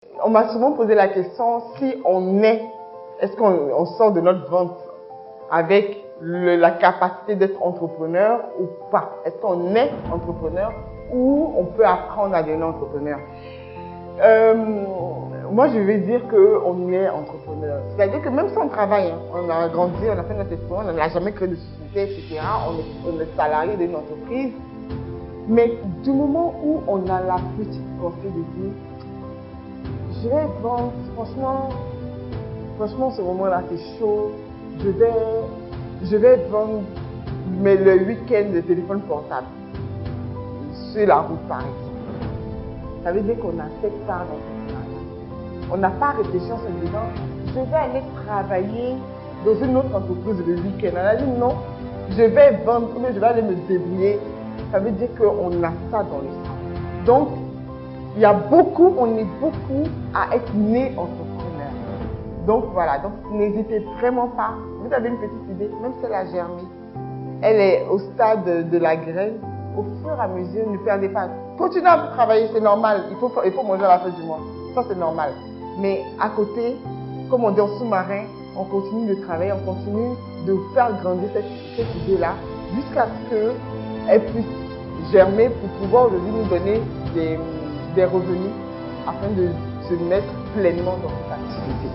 On m'a souvent posé la question si est-ce qu'on sort de notre ventre avec la capacité d'être entrepreneur ou pas? Est-ce qu'on est entrepreneur ou on peut apprendre à devenir entrepreneur? Moi, je vais dire qu'on est entrepreneur. C'est-à-dire que même si on travaille, on a grandi, on a fait notre expérience, on n'a jamais créé de société, etc. On est salarié d'une entreprise. Mais du moment où on a la petite pensée de dire, je vais vendre, franchement, ce moment-là, c'est chaud. Je vais vendre, mais le week-end, le téléphone portable, sur la route, par exemple. Ça veut dire qu'on a cette part d'entrepreneuriat. On n'a pas réfléchi en se disant, je vais aller travailler dans une autre entreprise le week-end. On a dit non, je vais vendre, mais je vais aller me débrouiller. Ça veut dire qu'on a ça dans le sang. Donc, on est beaucoup à être né entrepreneur. Donc voilà, donc n'hésitez vraiment pas. Vous avez une petite idée, même si elle a germé, elle est au stade de la graine. Au fur et à mesure, ne perdez pas. Continuez à travailler, c'est normal. Il faut manger à la fin du mois. Ça, c'est normal. Mais à côté, comme on dit en sous-marin, on continue de travailler, on continue de faire grandir cette idée-là jusqu'à ce qu'elle puisse germer pour pouvoir aujourd'hui nous donner des revenus afin de se mettre pleinement dans cette activité.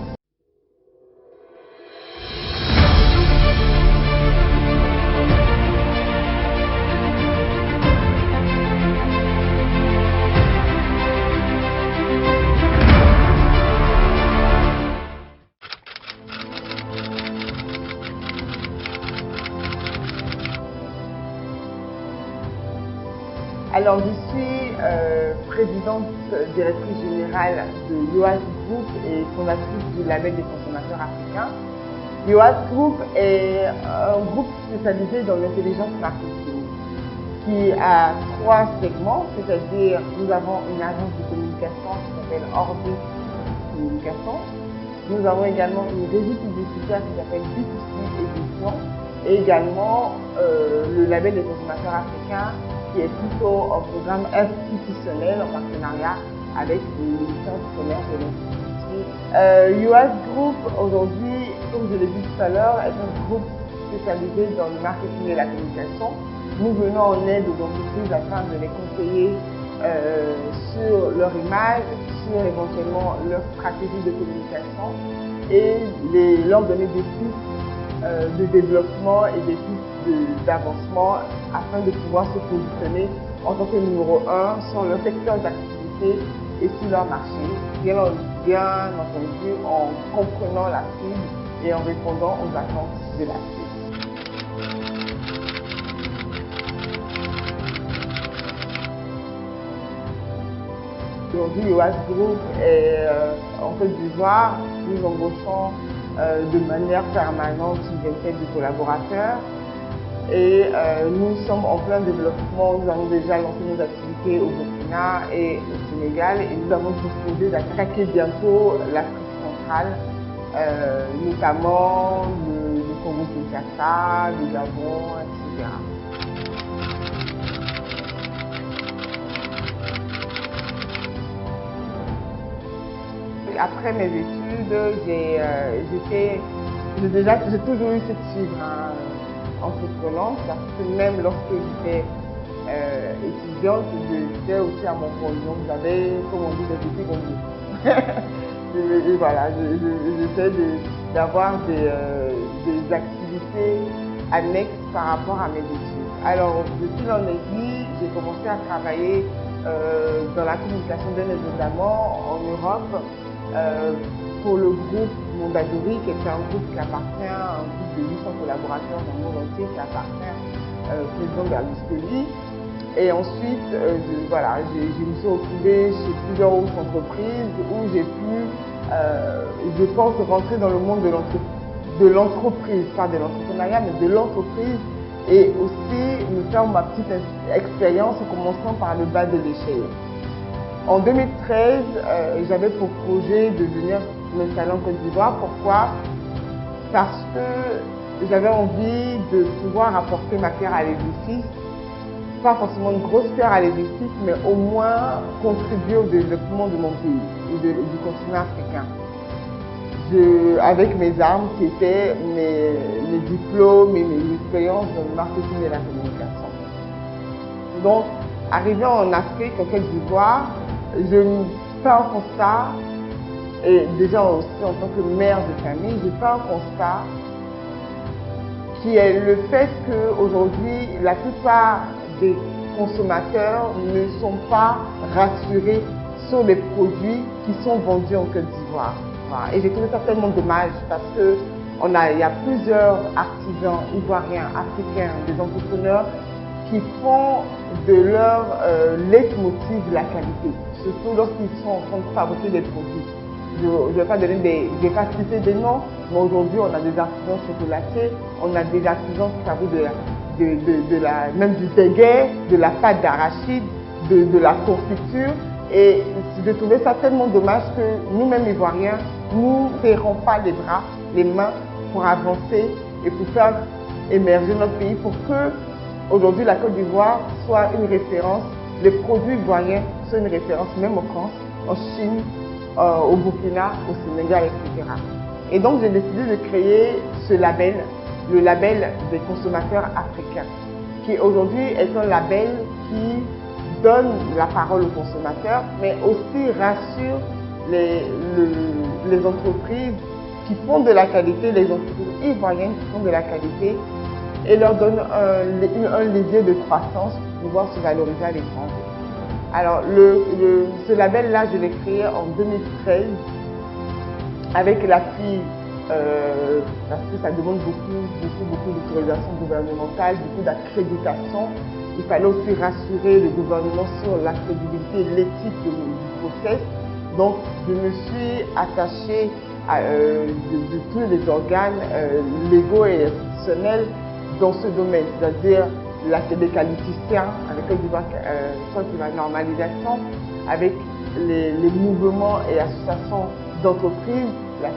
Alors, je suis présidente directrice générale de Yoas Group et fondatrice du label des consommateurs africains. Yoas Group est un groupe spécialisé dans l'intelligence marketing qui a 3 segments, c'est-à-dire nous avons une agence de communication qui s'appelle Orbit Communication. Nous avons également une régie publicitaire qui s'appelle B2C Édition et également le label des consommateurs africains qui est plutôt un programme institutionnel en partenariat avec le ministère du Commerce et de l'Industrie. Yoas Group, aujourd'hui, comme je l'ai dit tout à l'heure, est un groupe spécialisé dans le marketing et la communication. Nous venons en aide aux entreprises afin de les conseiller sur leur image, sur éventuellement leur stratégie de communication et leur donner des pistes de développement et des pistes d'avancement afin de pouvoir se positionner en tant que numéro 1 sur leur secteur d'activité et sur leur marché, bien entendu en comprenant la cible et en répondant aux attentes de la cible. Aujourd'hui, Yoas Group est en Côte d'Ivoire. Nous embauchons de manière permanente une vingtaine de collaborateurs. Et nous sommes en plein développement. Nous avons déjà lancé nos activités au Burkina et au Sénégal et nous avons décidé d'attaquer bientôt l'Afrique centrale, notamment le Congo-Kinshasa, le Gabon, etc. Après mes études, j'ai toujours eu cette fibre entreprenante parce que même lorsque j'étais étudiante, j'étais aussi à mon compte. Donc j'avais, comme on dit, des petits gommés. Et voilà, j'essaie d'avoir des activités annexes par rapport à mes études. Alors, de fil en aiguille, j'ai commencé à travailler dans la communication bien évidemment en Europe pour le groupe Mondadori, qui est un groupe qui appartient à un groupe de 800 collaborateurs dans le monde entier, qui appartient au président Berlusconi. Et ensuite, je me suis retrouvée chez plusieurs autres entreprises où j'ai pu, je pense, rentrer dans le monde de l'entreprise, pas de l'entrepreneuriat, mais de l'entreprise, et aussi me faire ma petite expérience en commençant par le bas de l'échelle. En 2013, j'avais pour projet de venir m'installer en Côte d'Ivoire. Pourquoi? Parce que j'avais envie de pouvoir apporter ma pierre à l'édifice pas forcément une grosse pierre à l'édifice, mais au moins contribuer au développement de mon pays et du continent africain. Avec mes armes qui étaient mes diplômes et mes expériences dans le marketing et la communication. Donc, arrivé en Afrique, en Côte d'Ivoire, je fais un constat, et déjà aussi en tant que mère de famille, je fais un constat qui est le fait qu'aujourd'hui, la plupart des consommateurs ne sont pas rassurés sur les produits qui sont vendus en Côte d'Ivoire. Voilà. Et j'ai trouvé ça tellement dommage parce que il y a plusieurs artisans ivoiriens, africains, des entrepreneurs qui font de leur leitmotiv la qualité, surtout lorsqu'ils sont en train de fabriquer des produits. Je ne vais pas citer des noms, mais aujourd'hui on a des artisans chocolatiers, on a des artisans qui fabriquent même du béguet, de la pâte d'arachide, de la confiture. Et je trouvais ça tellement dommage que nous-mêmes Ivoiriens, nous ne serrons pas les bras, les mains pour avancer et pour faire émerger notre pays pour que aujourd'hui la Côte d'Ivoire soit une référence, les produits ivoiriens soient une référence même en France, en Chine, au Burkina, au Sénégal, etc. Et donc j'ai décidé de créer ce label, le label des consommateurs africains, qui aujourd'hui est un label qui donne la parole aux consommateurs, mais aussi rassure les entreprises qui font de la qualité, les entreprises ivoiriennes qui font de la qualité, et leur donne un levier de croissance pour pouvoir se valoriser à l'étranger. Alors, ce label-là, je l'ai créé en 2013 avec l'appui, parce que ça demande beaucoup d'autorisation gouvernementale, beaucoup d'accréditation. Il fallait aussi rassurer le gouvernement sur la crédibilité et l'éthique du process. Donc, je me suis attachée de tous les organes légaux et institutionnels dans ce domaine, c'est-à-dire les qualiticiens avec la normalisation, avec les mouvements et associations d'entreprises, la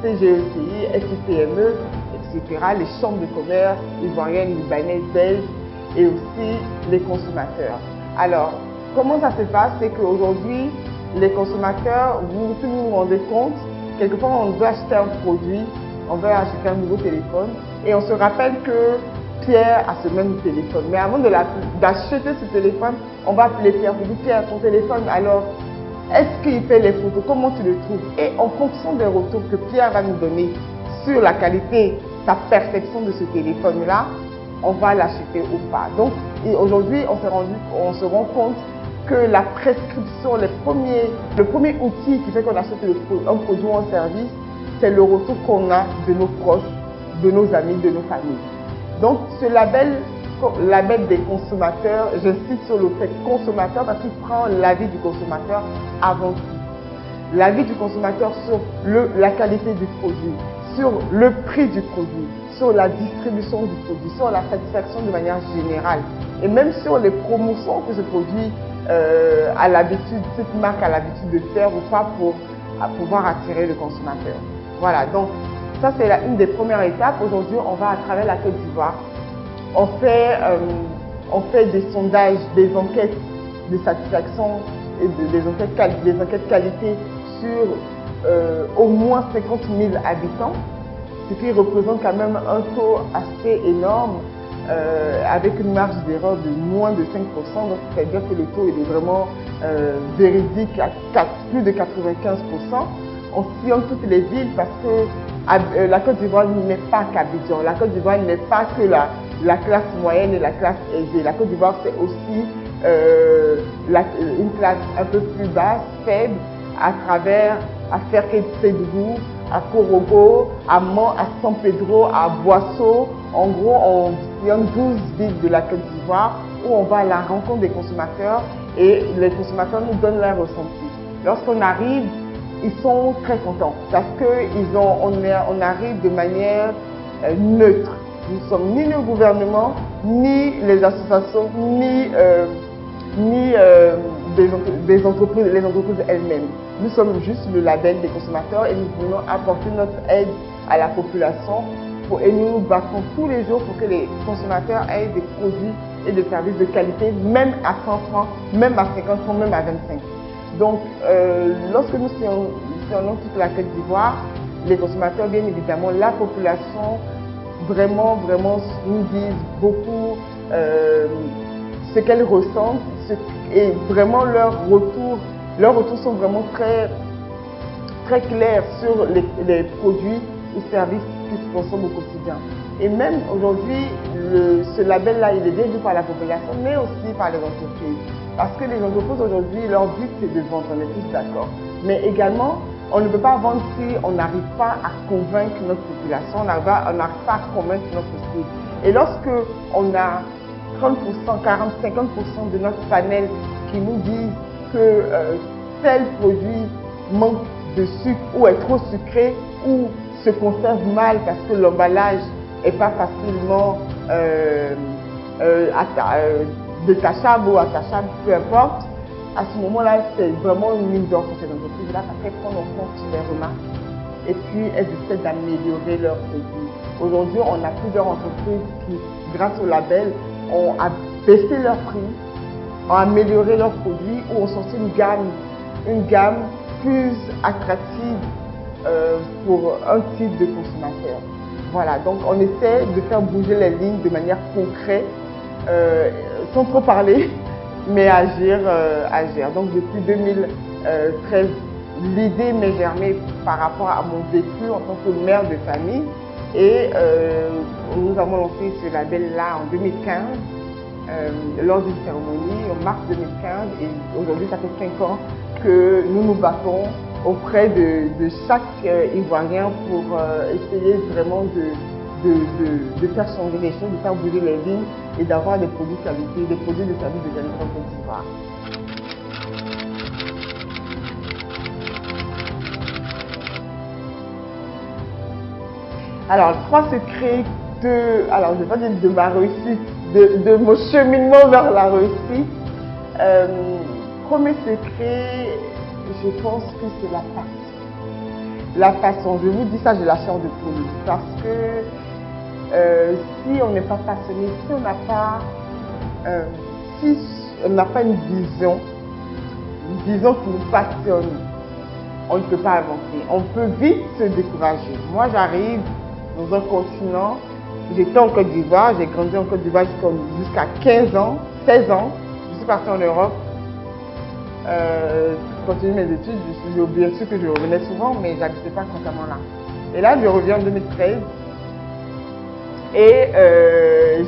CGECI, FIPME, etc., les chambres de commerce ivoiriennes, libanaises, belges et aussi les consommateurs. Alors, comment ça se passe? C'est qu'aujourd'hui, les consommateurs, vous vous rendez compte, quelquefois on veut acheter un produit, on veut acheter un nouveau téléphone et on se rappelle que Pierre a ce même téléphone. Mais avant d'acheter ce téléphone, on va appeler Pierre pour dire Pierre, ton téléphone, alors est-ce qu'il fait les photos? Comment tu le trouves? Et en fonction des retours que Pierre va nous donner sur la qualité, sa perception de ce téléphone-là, on va l'acheter ou pas. Donc aujourd'hui, on se rend compte que la prescription, le premier outil qui fait qu'on achète un produit ou un service, c'est le retour qu'on a de nos proches, de nos amis, de nos familles. Donc ce label des consommateurs, j'insiste sur le fait consommateur parce qu'il prend l'avis du consommateur avant tout. L'avis du consommateur sur la qualité du produit, sur le prix du produit, sur la distribution du produit, sur la satisfaction de manière générale et même sur les promotions que ce produit cette marque a l'habitude de faire ou pas pour pouvoir attirer le consommateur. Voilà, donc ça c'est une des premières étapes. Aujourd'hui, on va à travers la Côte d'Ivoire. On fait des sondages, des enquêtes de satisfaction et des enquêtes qualité sur au moins 50 000 habitants, ce qui représente quand même un taux assez énorme avec une marge d'erreur de moins de 5%. Donc c'est-à-dire que le taux est vraiment véridique à plus de 95%. On sillonne toutes les villes parce que la Côte d'Ivoire n'est pas qu'Abidjan. La Côte d'Ivoire n'est pas que la classe moyenne et la classe aisée. La Côte d'Ivoire, c'est aussi une classe un peu plus basse, faible, à Ferkey-Sédougou, à Korogo, à Mans, à San Pedro, à Boisseau. En gros, on sillonne 12 villes de la Côte d'Ivoire où on va à la rencontre des consommateurs et les consommateurs nous donnent leur ressenti. Lorsqu'on arrive, ils sont très contents parce qu'on arrive de manière neutre. Nous ne sommes ni le gouvernement, ni les associations, ni les entreprises elles-mêmes. Nous sommes juste le label des consommateurs et nous voulons apporter notre aide à la population et nous nous battons tous les jours pour que les consommateurs aient des produits et des services de qualité, même à 100 francs, même à 50 francs, même à 25. Donc, lorsque nous sillonnons toute la Côte d'Ivoire, les consommateurs, bien évidemment, la population, vraiment nous disent beaucoup ce qu'elles ressentent et vraiment leurs retours sont vraiment très clairs sur les produits ou services qui se consomment au quotidien. Et même aujourd'hui, ce label-là, il est bien vu par la population, mais aussi par les entreprises. Parce que les entreprises aujourd'hui, leur but c'est de vendre, on est tous d'accord. Mais également, on ne peut pas vendre si on n'arrive pas à convaincre notre population, on n'arrive pas à convaincre notre cible. Et lorsque on a 30%, 40, 50% de notre panel qui nous disent que tel produit manque de sucre ou est trop sucré ou se conserve mal parce que l'emballage n'est pas facilement détachable ou attachable, peu importe, à ce moment-là, c'est vraiment une mine d'or pour ces entreprises-là parce qu'elles prennent en compte les remarques et puis elles essaient d'améliorer leurs produits. Aujourd'hui, on a plusieurs entreprises qui, grâce au label, ont baissé leurs prix, ont amélioré leurs produits ou ont sorti une gamme plus attractive pour un type de consommateur. Voilà, donc on essaie de faire bouger les lignes de manière concrète, sans trop parler, mais agir. Donc depuis 2013, l'idée m'est germée par rapport à mon vécu en tant que mère de famille et nous avons lancé ce label-là en 2015 lors d'une cérémonie en mars 2015 et aujourd'hui ça fait 5 ans que nous nous battons auprès de chaque Ivoirien pour essayer vraiment de faire changer les choses, de faire bouger les lignes et d'avoir des produits de qualité, des produits de service de qualité en Côte d'Ivoire. Alors, 3 secrets alors je ne vais pas dire de ma réussite, de mon cheminement vers la réussite. Premier secret, je pense que c'est la passion. La passion, je vous dis ça, j'ai la chair de poule. Parce que si on n'est pas passionné, si on n'a pas une vision qui nous passionne, on ne peut pas avancer. On peut vite se décourager. Moi, j'arrive dans un continent, j'étais en Côte d'Ivoire, j'ai grandi en Côte d'Ivoire jusqu'à 15 ans, 16 ans. Je suis partie en Europe. Continuer mes études, bien sûr que je revenais souvent, mais j'habitais pas constamment là. Et là, je reviens en 2013 et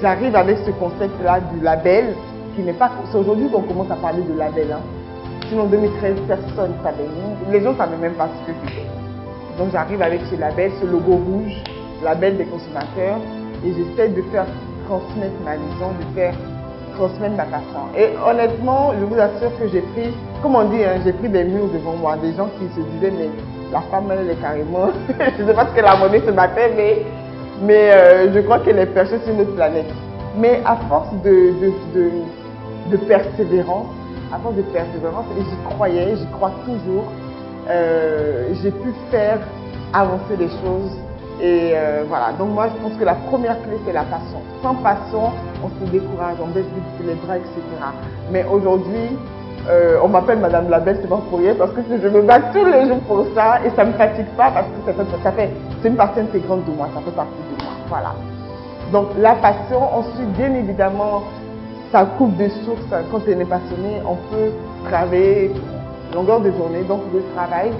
j'arrive avec ce concept-là du label, qui n'est pas... C'est aujourd'hui qu'on commence à parler de label. Hein. Sinon, en 2013, personne ne savait. Les gens ne savaient même pas ce que c'était. Donc, j'arrive avec ce label, ce logo rouge, label des consommateurs, et j'essaie de faire transmettre ma vision, de faire transmettre ma passion. Et honnêtement, je vous assure que j'ai pris, comme on dit, hein, j'ai pris des murs devant moi, des gens qui se disaient, mais la femme, elle est carrément, je ne sais pas ce qu'elle a monnaie ce matin, mais je crois qu'elle est perchée sur notre planète. Mais à force de persévérance, et j'y croyais, j'y crois toujours, j'ai pu faire avancer les choses. Et voilà, donc moi je pense que la première clé c'est la passion. Sans passion, on se décourage, on baisse vite les bras, etc. Mais aujourd'hui, on m'appelle Madame Label, c'est pas pour rien, parce que je me bats tous les jours pour ça et ça ne me fatigue pas parce que c'est une partie intégrante de moi, ça fait partie de moi. Voilà. Donc la passion, ensuite bien évidemment, ça coupe de source. Quand on est passionné, on peut travailler longueur de journée. Donc le travail,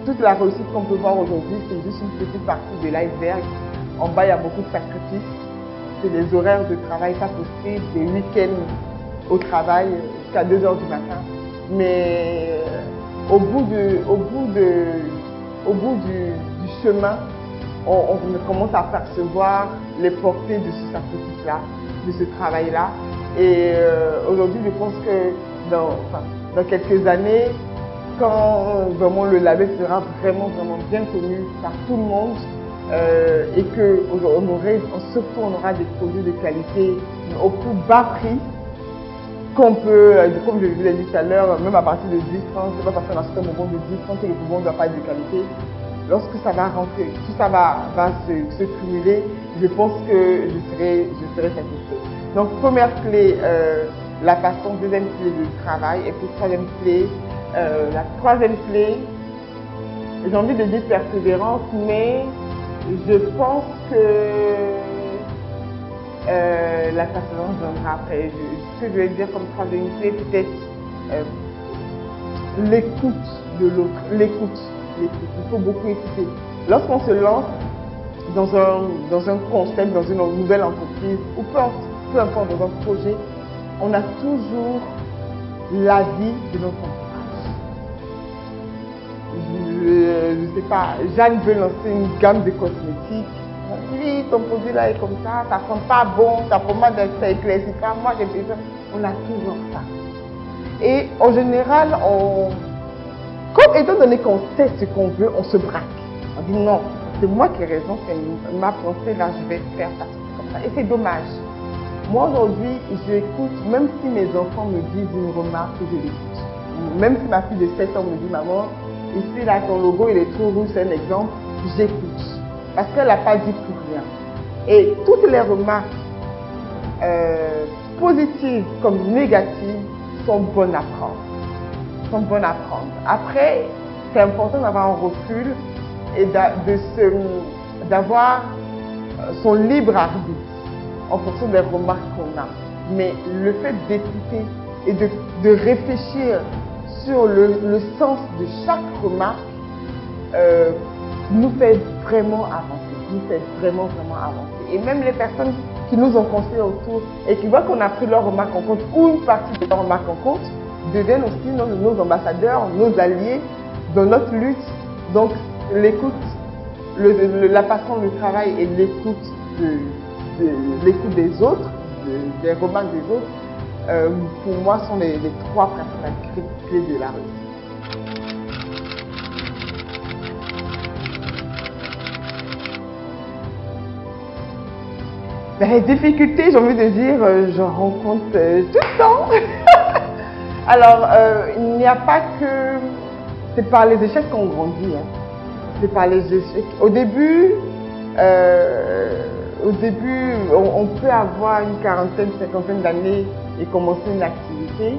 toute la réussite qu'on peut voir aujourd'hui, c'est juste une petite partie de l'iceberg. En bas, il y a beaucoup de sacrifices. C'est des horaires de travail pas possibles, des week-ends au travail jusqu'à 2 h du matin. Mais au bout du chemin, on commence à percevoir les portées de ce sacrifice-là, de ce travail-là. Et aujourd'hui, je pense que dans quelques années, quand vraiment le label sera vraiment bien connu par tout le monde et que surtout on aura des produits de qualité au plus bas prix qu'on peut, comme je vous l'ai dit tout à l'heure, même à partir de 10 francs, c'est pas parce qu'on achète un bonbon de 10 francs que le bonbon ne doit pas être de qualité. Lorsque ça va rentrer, tout ça va se cumuler je pense que je serai satisfait. Donc, première clé, la passion, deuxième clé, le travail, et puis troisième clé, la troisième clé, j'ai envie de dire persévérance, mais je pense que la persévérance viendra après. Ce que je vais dire comme troisième clé, peut-être l'écoute de l'autre, l'écoute. Il faut beaucoup écouter. Lorsqu'on se lance dans un concept, dans une nouvelle entreprise, ou peu importe dans un projet, on a toujours l'avis de notre entourage. Je ne sais pas, Jeanne veut lancer une gamme de cosmétiques. Oui, ton produit là est comme ça sent pas bon, ta pommade ça éclaircit pas, moi j'ai besoin. On a toujours ça. Et en général, comme étant donné qu'on sait ce qu'on veut, on se braque. On dit non, c'est moi qui ai raison, c'est ma pensée là, je vais faire ça, comme ça. Et c'est dommage. Moi aujourd'hui, j'écoute, même si mes enfants me disent une remarque, je l'écoute. Même si ma fille de 7 ans me dit maman, ici là ton logo il est trop rouge, c'est un exemple, j'écoute. Parce qu'elle n'a pas dit pour rien. Et toutes les remarques positives comme négatives sont bonnes à prendre. Après, c'est important d'avoir un recul et d'avoir son libre arbitre en fonction des remarques qu'on a. Mais le fait d'écouter et de réfléchir sur le sens de chaque remarque nous fait vraiment avancer. Et même les personnes qui nous ont conseillé autour et qui voient qu'on a pris leurs remarques en compte ou une partie de leurs remarques en compte, deviennent aussi nos ambassadeurs, nos alliés dans notre lutte. Donc l'écoute, la passion du travail et l'écoute des autres, des remarques des autres, pour moi sont les trois principales clés de la réussite. Les difficultés, j'ai envie de dire, j'en rencontre tout le temps. Alors, il n'y a pas que... C'est par les échecs qu'on grandit. Hein. C'est par les échecs. Au début, on peut avoir une quarantaine, cinquantaine d'années et commencer une activité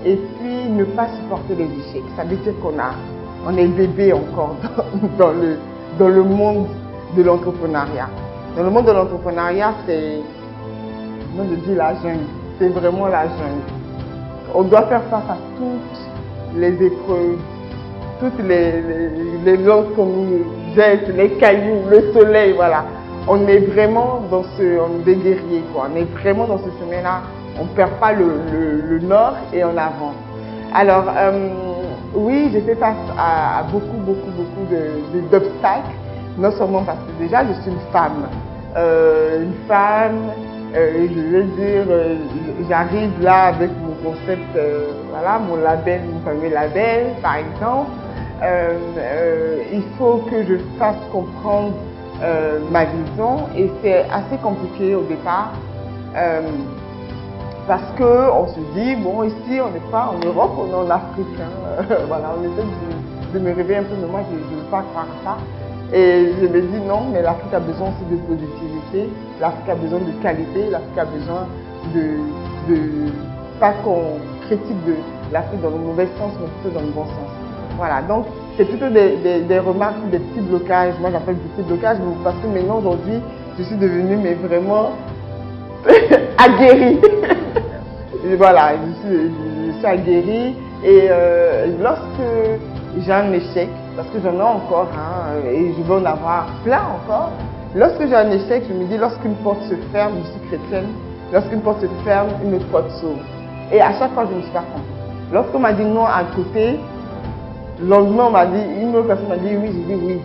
et puis ne pas supporter les échecs. Ça veut dire on est bébé encore dans le monde de l'entrepreneuriat. Dans le monde de l'entrepreneuriat, moi je dis la jungle, c'est vraiment la jungle. On doit faire face à toutes les épreuves, toutes les lances qu'on nous jette, les cailloux, le soleil, voilà. On est vraiment on est des guerriers, quoi. On est vraiment dans ce chemin-là. On ne perd pas le nord et on avance. Alors, oui, j'ai fait face à beaucoup d'obstacles. Non seulement parce que déjà, je suis une femme. Je veux dire, j'arrive là avec mon concept, voilà, mon label, mon fameux label, par exemple. Il faut que je fasse comprendre ma vision et c'est assez compliqué au départ parce qu'on se dit, bon, ici, on n'est pas en Europe, on est en Afrique. Hein. Voilà, on essaie de me réveiller un peu, mais moi, je ne veux pas croire ça. Et je me dis non, mais l'Afrique a besoin aussi de positivité, l'Afrique a besoin de qualité, l'Afrique a besoin pas qu'on critique de l'Afrique dans le mauvais sens, mais plutôt dans le bon sens. Voilà, donc c'est plutôt des remarques, des petits blocages, moi j'appelle des petits blocages, parce que maintenant aujourd'hui, je suis devenue mais vraiment aguerrie. Voilà, je suis aguerrie et lorsque j'ai un échec, parce que j'en ai encore, hein, et je vais en avoir plein encore. Lorsque j'ai un échec, je me dis, lorsqu'une porte se ferme, je suis chrétienne, lorsqu'une porte se ferme, une autre porte s'ouvre. Et à chaque fois, je me suis pas trompée. Lorsqu'on m'a dit non à côté, le lendemain, une autre personne m'a dit oui, j'ai dit oui.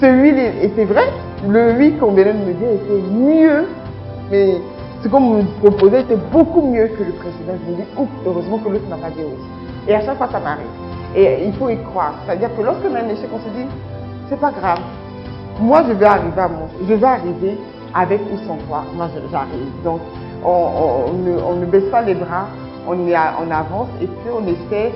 Ce oui, et c'est vrai, le oui qu'on venait de me dire était mieux, mais ce qu'on me proposait était beaucoup mieux que le précédent. Je me dis, ouf, heureusement que l'autre n'a pas dit oui. Et à chaque fois, ça m'arrive. Et il faut y croire. C'est-à-dire que lorsqu'on a un échec, on se dit, c'est pas grave. Moi, je vais arriver avec ou sans toi. Moi, j'arrive. Donc, on ne baisse pas les bras, on avance et puis on essaie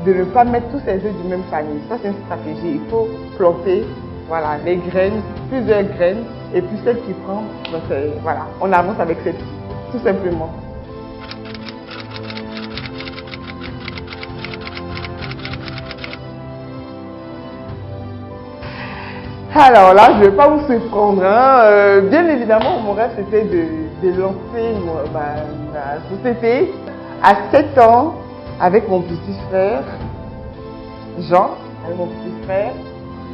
de ne pas mettre tous ses œufs du même panier. Ça, c'est une stratégie. Il faut planter, voilà, les graines plusieurs graines et puis celle qui prend, donc voilà, on avance avec celle-ci, tout simplement. Alors là, je ne vais pas vous surprendre. Hein. Bien évidemment, mon rêve, c'était de lancer ma société à 7 ans avec mon petit frère, Jean, avec mon petit frère.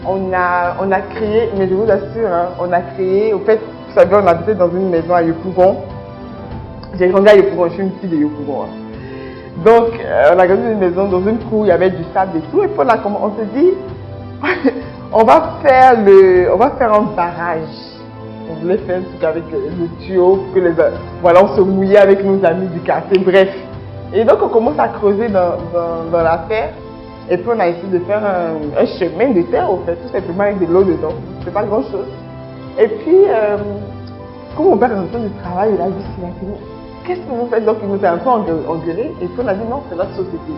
On a créé, mais je vous assure, hein, on a créé, au fait, vous savez, on habitait dans une maison à Yopougon. J'ai grandi à Yopougon, je suis une fille de Yopougon. Hein. Donc, on a grandi dans une maison, dans une cour, il y avait du sable et tout. Et puis on se dit, on va faire un barrage. On voulait faire un truc avec le tuyau, que voilà, on se mouillait avec nos amis du quartier, bref. Et donc, on commence à creuser dans la terre. Et puis, on a essayé de faire un chemin de terre, au fait, tout simplement avec de l'eau dedans. C'est pas grand chose. Et puis, quand mon père est rentré du travail, il a dit, qu'est-ce que vous faites? Donc, il nous a un peu engueulé. Et puis, on a dit, non, c'est notre société.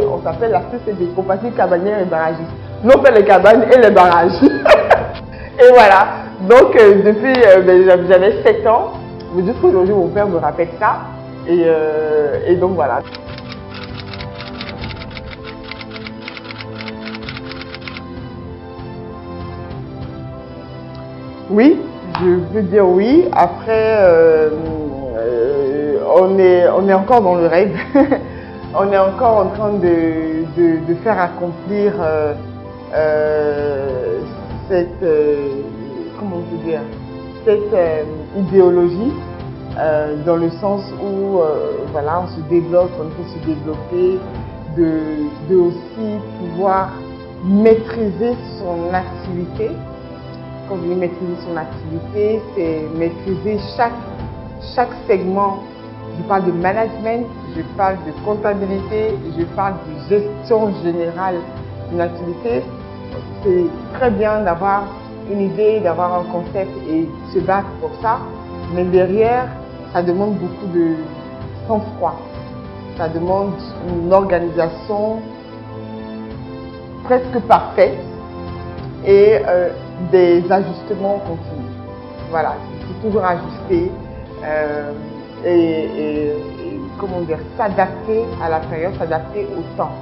On s'appelle la CCB, Compagnie Cabanière et Barragiste. Nous, on fait les cabanes et les barrages. Et voilà. Donc, depuis, j'avais 7 ans. Mais jusqu'aujourd'hui, mon père me rappelle ça. Et donc, voilà. Oui, je veux dire oui. Après, on est encore dans le rêve. On est encore en train de faire accomplir cette, comment on peut dire, cette idéologie dans le sens où voilà, on se développe, on peut se développer, de aussi pouvoir maîtriser son activité. Quand je dis maîtriser son activité, c'est maîtriser chaque segment. Je parle de management, je parle de comptabilité, je parle de gestion générale d'une activité. C'est très bien d'avoir une idée, d'avoir un concept et se battre pour ça. Mais derrière, ça demande beaucoup de sang-froid. Ça demande une organisation presque parfaite et des ajustements continus. Voilà, il faut toujours ajuster et comment dire, s'adapter à la période, s'adapter au temps.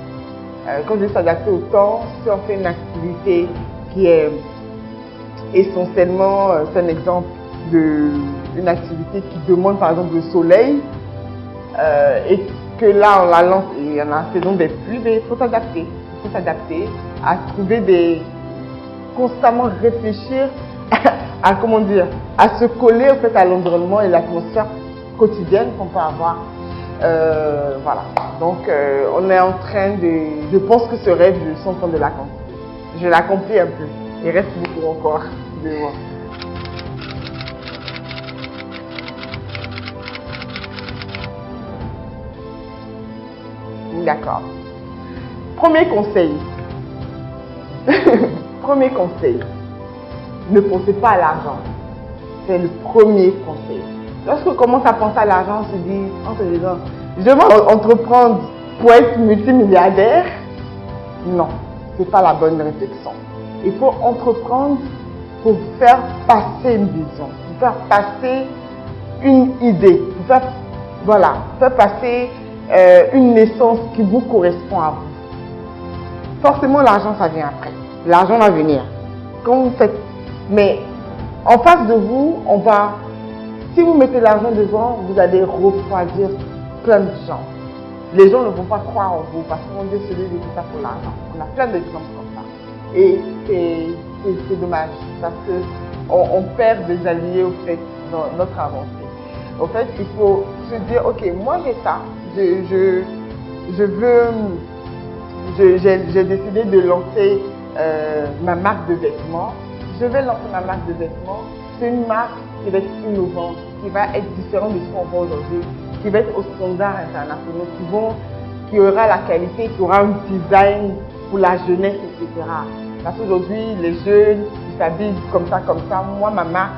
Quand je dis s'adapter au temps, si on fait une activité qui est essentiellement, c'est un exemple d'une activité qui demande par exemple le soleil et que là on la lance et il y en a la saison des pluies, mais il faut s'adapter. Il faut s'adapter à trouver constamment réfléchir à comment dire, à se coller en fait à l'environnement et l'atmosphère quotidienne qu'on peut avoir. Voilà. Donc on est en train je pense que ce rêve, je suis en train de l'accomplir. Je l'accomplis un peu. Il reste beaucoup encore de moi. D'accord. Premier conseil. Premier conseil. Ne pensez pas à l'argent. C'est le premier conseil. Lorsqu'on commence à penser à l'argent, on se dit, je vais entreprendre pour être multimilliardaire. Non, ce n'est pas la bonne réflexion. Il faut entreprendre pour faire passer une vision, pour faire passer une idée, pour faire passer une naissance qui vous correspond à vous. Forcément, l'argent, ça vient après. L'argent va venir. Quand vous faites... Mais en face de vous, si vous mettez l'argent devant, vous allez refroidir plein de gens. Les gens ne vont pas croire en vous parce qu'on dit celui qui fait ça pour l'argent. On a plein d'exemples comme ça. Et c'est dommage parce qu'on perd des alliés au fait dans notre avancée. Au fait, il faut se dire, ok, moi j'ai ça, j'ai décidé de lancer ma marque de vêtements. Je vais lancer ma marque de vêtements. C'est une marque qui va être innovante, qui va être différente de ce qu'on voit aujourd'hui, qui va être aux standards internationaux, qui aura la qualité, qui aura un design pour la jeunesse, etc. Parce qu'aujourd'hui, les jeunes, ils s'habillent comme ça. Moi, ma marque,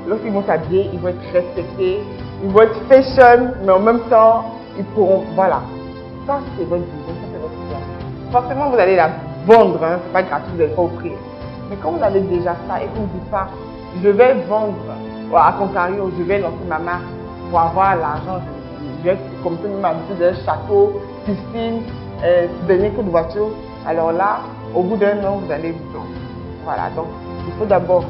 lorsqu'ils vont s'habiller, ils vont être respectés, ils vont être fashion, mais en même temps, ils pourront, voilà. Ça, c'est votre vision, ça, c'est votre vision. Forcément, vous allez la vendre, hein, c'est pas gratuit, vous n'allez pas offrir. Mais quand vous avez déjà ça et que vous ne dites pas, je vais vendre, à contrario, je vais lancer ma marque pour avoir l'argent, je vais commencer même à habiter d'un château, piscine, dernier coup de voiture. Alors là, au bout d'un an, vous allez vous planter. Voilà, donc il faut d'abord,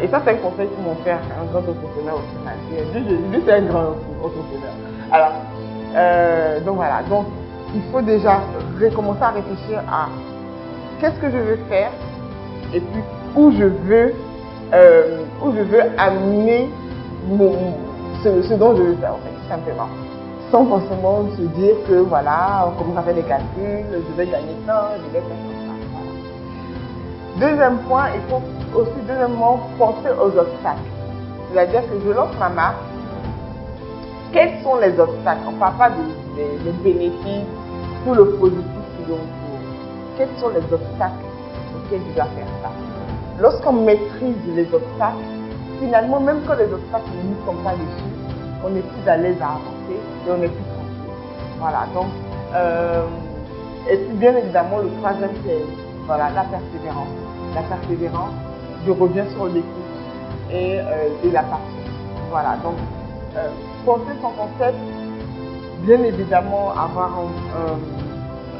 et ça c'est un conseil que mon père, un grand entrepreneur aussi, m'a dit. Lui c'est un grand entrepreneur. Alors, donc voilà, donc il faut déjà recommencer à réfléchir à qu'est-ce que je veux faire et puis où je veux amener ce dont je veux faire, en fait, tout simplement. Sans forcément se dire que voilà, on commence à faire des calculs, je vais gagner tant, je vais faire comme ça. Voilà. Deuxième point, il faut aussi deuxièmement penser aux obstacles. C'est-à-dire que je lance ma marque. Quels sont les obstacles? On ne parle pas des bénéfices, tout le positif qui est autour. Quels sont les obstacles auxquels je dois faire ça? Lorsqu'on maîtrise les obstacles, finalement, même quand les obstacles ne nous sont pas dessus, on est plus à l'aise à avancer et on est plus tranquille. Voilà, donc, et puis bien évidemment, le troisième, c'est voilà, la persévérance. La persévérance, je reviens sur l'écoute et la passion. Voilà, donc, penser son concept, bien évidemment, avoir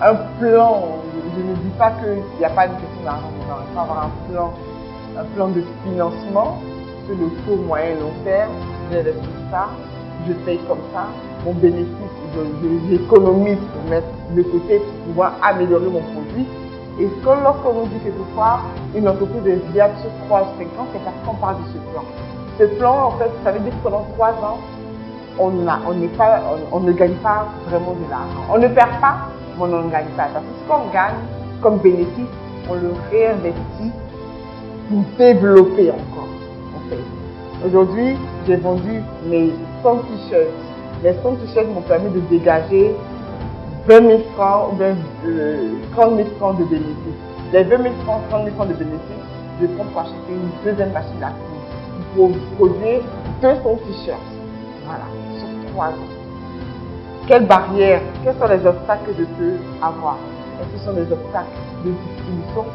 un plan. Je ne dis pas qu'il n'y a pas une question d'argent dedans. Il faut avoir un plan de financement sur le court, moyen, long terme. J'investis ça, je paye comme ça. Mon bénéfice, j'économise pour mettre de côté pour pouvoir améliorer mon produit. Et lorsqu'on nous dit quelquefois une entreprise est viable sur 3 ou 5 ans, c'est parce qu'on parle de ce plan. Ce plan, en fait, ça veut dire que pendant 3 ans, on ne gagne pas vraiment de l'argent. On ne perd pas, mais on ne gagne pas. Parce que ce qu'on gagne comme bénéfice, on le réinvestit pour développer encore. En fait. Aujourd'hui, j'ai vendu mes 100 t-shirts. Les 100 t-shirts m'ont permis de dégager 20 000 francs ou bien 30 000 francs de bénéfices. Les 20 000 francs, 30 000 francs de bénéfices, je prends pour acheter une deuxième machine à coudre pour produire 200 t-shirts. Voilà, sur 3 ans. Quelles barrières, quels sont les obstacles que je peux avoir? Est-ce que ce sont des obstacles de distribution?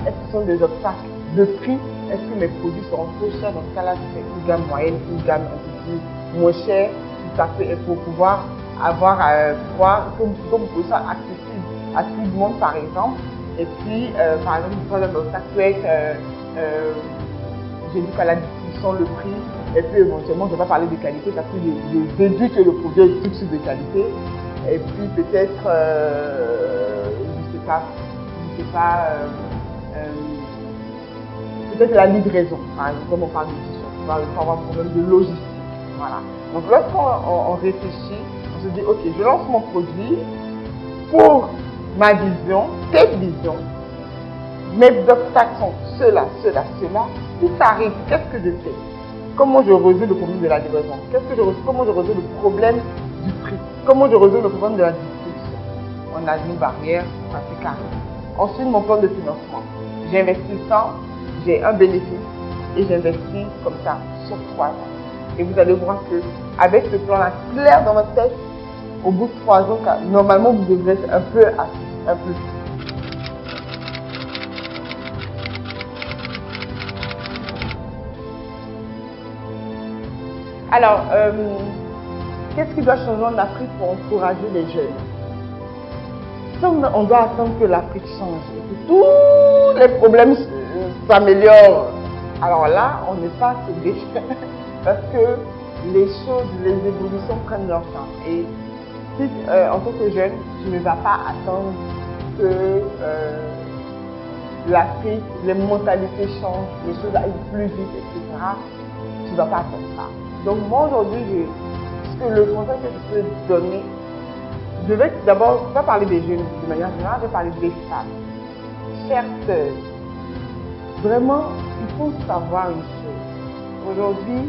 Est-ce que ce sont des obstacles de prix? Est-ce que mes produits seront trop chers? Dans ce cas-là, je fais une gamme moyenne, une gamme un peu plus moins chère, pour pouvoir avoir que vous soit accessible à tout le monde, par exemple. Et puis, par exemple, le troisième obstacle peut être, j'ai dit qu'à la distribution, le prix. Et puis éventuellement, je ne vais pas parler de qualité parce que je déduis que le produit est tout de suite de qualité. Et puis peut-être, je ne sais pas, peut-être la livraison, par exemple, comme on parle de t-shirt, il faut avoir un problème de logistique. Voilà. Donc lorsqu'on réfléchit, on se dit, ok, je lance mon produit pour ma vision, cette vision. Mes obstacles sont ceux-là. Si ça arrive, qu'est-ce que je fais? Comment je résous le problème de la livraison? Comment je résous le problème du prix? Comment je résous le problème de la distribution? On a une barrière, c'est carré. Ensuite, mon plan de financement. J'investis 100, j'ai un bénéfice et j'investis comme ça sur 3 ans. Et vous allez voir que avec ce plan-là clair dans votre tête, au bout de 3 ans, normalement, vous devrez être un peu assis. Alors, qu'est-ce qui doit changer en Afrique pour encourager les jeunes? Si on doit attendre que l'Afrique change et que tous les problèmes s'améliorent, alors là, on n'est pas sauvé. Parce que les choses, les évolutions prennent leur temps. Et si, en tant que jeune, tu ne vas pas attendre que l'Afrique, les mentalités changent, les choses aillent plus vite, etc. Tu ne vas pas attendre ça. Donc moi aujourd'hui, le conseil que je peux donner, je vais d'abord pas parler des jeunes de manière générale, je vais parler des femmes. Chères sœurs, vraiment, il faut savoir une chose. Aujourd'hui,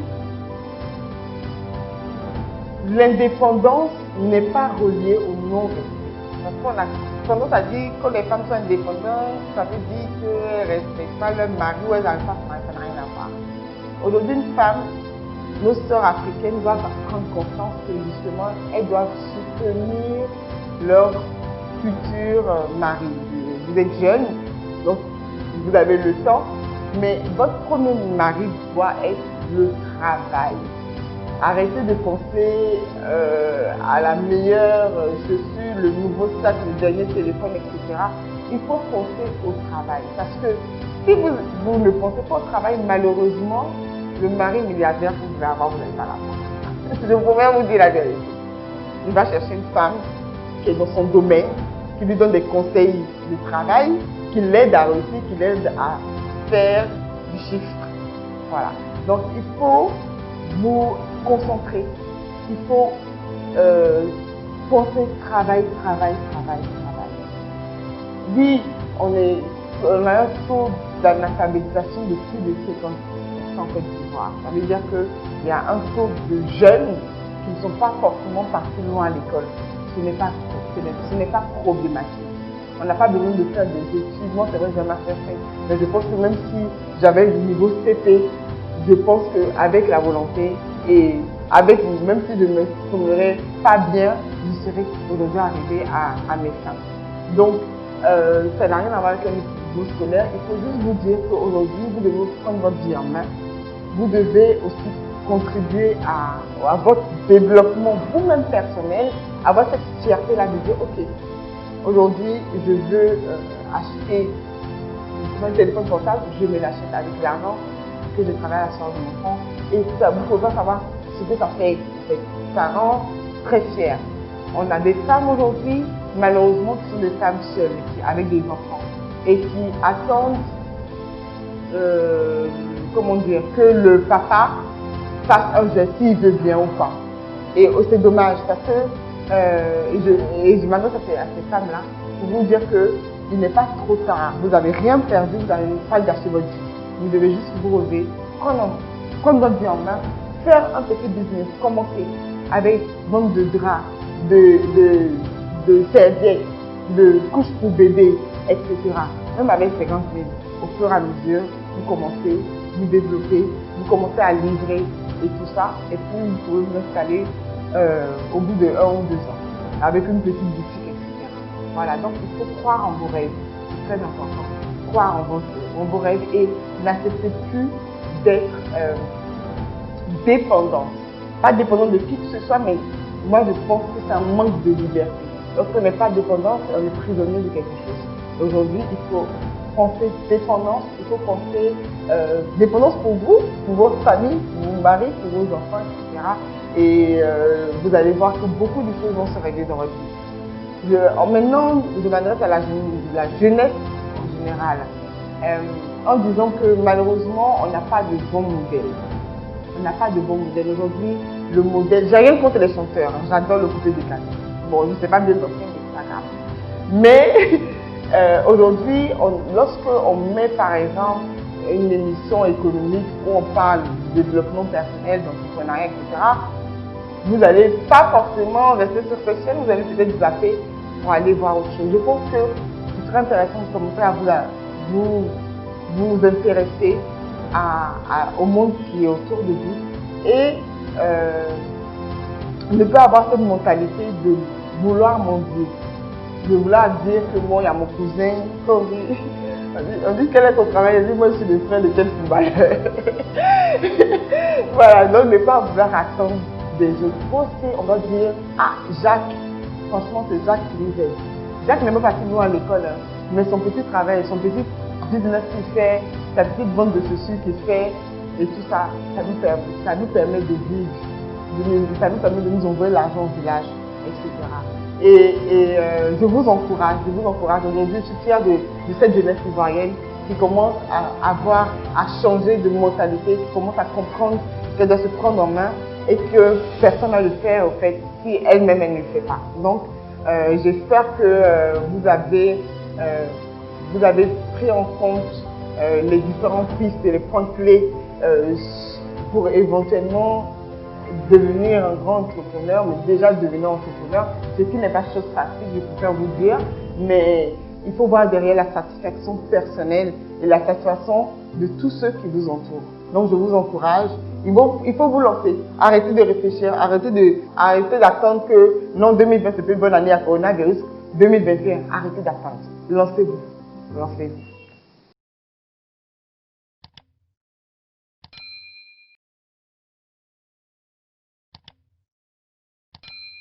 l'indépendance n'est pas reliée au non-respect. Parce qu'on a tendance à dire que les femmes sont indépendantes, ça veut dire qu'elles ne respectent pas leur mari ou elles n'arrivent pas à se marier, ça n'a rien à voir. Aujourd'hui, une femme, nos sœurs africaines doivent prendre conscience que justement, elles doivent soutenir leur futur mari. Vous êtes jeune, donc vous avez le temps. Mais votre premier mari doit être le travail. Arrêtez de penser à la meilleure chaussure, le nouveau sac, le dernier téléphone, etc. Il faut penser au travail. Parce que si vous ne pensez pas au travail, malheureusement, le mari milliardaire que vous allez avoir, vous n'allez pas l'avoir. Je pourrais vous dire la vérité. Il va chercher une femme qui est dans son domaine, qui lui donne des conseils de travail, qui l'aide à réussir, qui l'aide à faire du chiffre. Voilà. Donc il faut vous concentrer. Il faut penser travail. Oui, on a un taux d'analphabétisation de plus de 50% en Côte d'Ivoire. Ça veut dire qu'il y a un taux de jeunes qui ne sont pas forcément partis loin à l'école. Ce n'est pas problématique. On n'a pas besoin de faire des études. Moi, c'est vrai que j'ai un master 5, mais je pense que même si j'avais le niveau CP, je pense qu'avec la volonté et même si je ne m'exprimerais pas bien, je serais aujourd'hui arrivée à mes fins. Donc, ça n'a rien à voir avec un niveau scolaire. Il faut juste vous dire qu'aujourd'hui, vous devez prendre votre vie en main. Vous devez aussi contribuer à votre développement vous-même personnel, avoir cette fierté-là de dire, ok, aujourd'hui, je veux acheter un téléphone portable, je me l'achète avec l'argent que je travaille à la soirée de mon enfant. Et ça, vous pouvez pas savoir ce que ça fait. Ça rend très fier. On a des femmes aujourd'hui, malheureusement, qui sont des femmes seules, avec des enfants, et qui attendent, que le papa fasse un geste s'il veut bien ou pas. Et c'est dommage parce que, je m'adresse à ces femmes-là pour vous dire qu'il n'est pas trop tard. Vous n'avez rien perdu, vous n'avez pas gâché votre vie. Vous devez juste vous relever, prendre votre vie en main, faire un petit business, commencer avec vente de draps, de serviettes, de couches pour bébé, etc. Même avec 50 000, au fur et à mesure, vous commencez, vous développez, vous commencez à livrer et tout ça, et puis vous pouvez vous installer au bout de 1 ou 2 ans, avec une petite boutique, etc. Voilà, donc il faut croire en vos rêves, c'est très important. Croire en vos rêves et n'acceptez plus d'être dépendante. Pas dépendante de qui que ce soit, mais moi je pense que c'est un manque de liberté. Lorsqu'on n'est pas dépendant, on est prisonnier de quelque chose. Aujourd'hui, il faut penser dépendance, il faut penser dépendance pour vous, pour votre famille, pour vos maris, pour vos enfants, etc. Et vous allez voir que beaucoup de choses vont se régler dans votre vie. Maintenant, je m'adresse à la jeunesse en général, en disant que malheureusement, on n'a pas de bon modèle. On n'a pas de bon modèle. Aujourd'hui, le modèle, j'ai rien contre les chanteurs, hein, j'adore le coupé de canne. Bon, je ne sais pas bien danser, mais c'est pas grave. Mais aujourd'hui, lorsqu'on met par exemple une émission économique où on parle du développement personnel, d'entrepreneuriat, etc., vous n'allez pas forcément rester sur cette chaîne, vous allez peut-être zapper pour aller voir autre chose. Je pense que c'est très intéressant de commencer à vous intéresser au monde qui est autour de vous et ne pas avoir cette mentalité de vouloir mendier, de vouloir dire que moi, il y a mon cousin, on dit quel est ton travail, il dit moi je suis le frère de tel footballeur. Voilà, donc ne pas vouloir attendre des autres. Aussi, on va dire, ah Jacques, franchement c'est Jacques qui nous aide. Jacques n'est pas parti loin à l'école, hein, mais son petit travail, son petit business qu'il fait, sa petite vente de chaussures qu'il fait et tout ça, ça nous permet de vivre, ça nous permet de nous envoyer l'argent au village, etc. Et je vous encourage aujourd'hui, je suis fière de cette jeunesse ivoirienne qui commence à changer de mentalité, qui commence à comprendre qu'elle doit se prendre en main et que personne ne le fait en fait si elle-même elle ne le fait pas. Donc j'espère que vous avez pris en compte les différentes pistes et les points clés pour éventuellement devenir un grand entrepreneur, mais déjà devenir entrepreneur, ce qui n'est pas chose facile, je préfère vous dire, mais il faut voir derrière la satisfaction personnelle et la satisfaction de tous ceux qui vous entourent. Donc je vous encourage, il faut vous lancer, arrêtez de réfléchir, arrêtez d'attendre que non 2020 c'est plus une bonne année à coronavirus, 2021, arrêtez d'attendre, lancez-vous.